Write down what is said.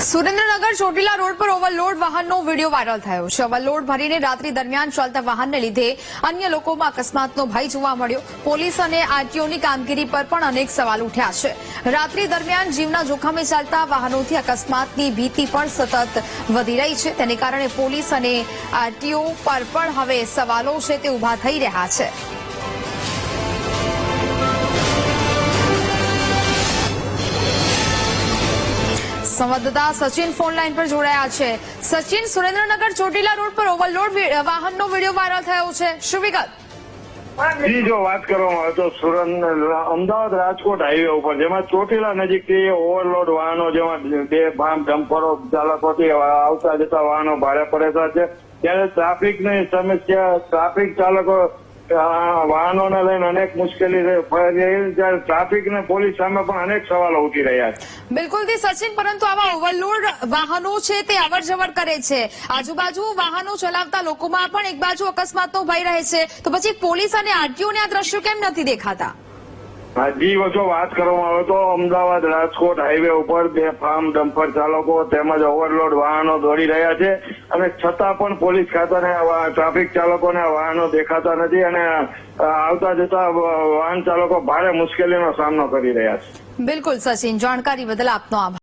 Surendranagar Chotila road પર overload વાહનનો video viral થયો છે। ઓવરલોડ ભરીને રાત્રિ દરમિયાન ચાલતા વાહનને લીધે અન્ય લોકોમાં અકસ્માતનો ભય જોવા મળ્યો। પોલીસ અને આરટીઓની કામગીરી પર પણ અનેક સવાલ ઉઠ્યા છે। રાત્રિ દરમિયાન જીવના જોખમે ચાલતા વાહનોથી અકસ્માતની ભીતિ પણ સતત વધી રહી છે। તેને કારણે પોલીસ અને આરટીઓ પર પણ હવે સવાલો છે તે ઉભા થઈ રહ્યા છે। સંવાદદાતા સચિન ફોન લાઈન પર જોડાયા છે। સચિન, સુરેન્દ્રનગર ચોટીલા રોડ પર ઓવરલોડ વાહનનો વિડીયો વાયરલ થયો છે, શું વિગત? જી, જો વાત કરવામાં આવે તો અમદાવાદ રાજકોટ હાઈવે ઉપર જેમાં ચોટીલા નજીકથી ઓવરલોડ વાહનો જેમાં બે ભામ ડમ્પરો ચાલકોથી આવતા જતા વાહનો ભારે પરેશાન છે। ત્યારે ટ્રાફિકની સમસ્યા, ટ્રાફિક ચાલકો વાહનોને લઈને અનેક મુશ્કેલી ત્યારે ટ્રાફિક અને પોલીસ સામે પણ અનેક સવાલો ઉઠી રહ્યા છે। બિલકુલથી સચિન, પરંતુ આવા ઓવરલોડ વાહનો છે તે અવર જવર કરે છે। આજુબાજુ વાહનો ચલાવતા લોકોમાં પણ એક બાજુ અકસ્માતનો ભય રહે છે, તો પછી પોલીસ અને આરટીઓને આ દ્રશ્યો કેમ નથી દેખાતા? જી, જો વાત કરવામાં આવે તો અમદાવાદ રાજકોટ હાઈવે ઉપર બે ફાર્મ ડમ્પર ચાલકો તેમજ ઓવરલોડ વાહનો દોડી રહ્યા છે અને છતાં પણ પોલીસ ખાતાને ટ્રાફિક ચાલકોને વાહનો દેખાતા નથી અને આવતા જતા વાહન ચાલકો ભારે મુશ્કેલીનો સામનો કરી રહ્યા છે। બિલકુલ સચિન, જાણકારી બદલ આપનો આભાર।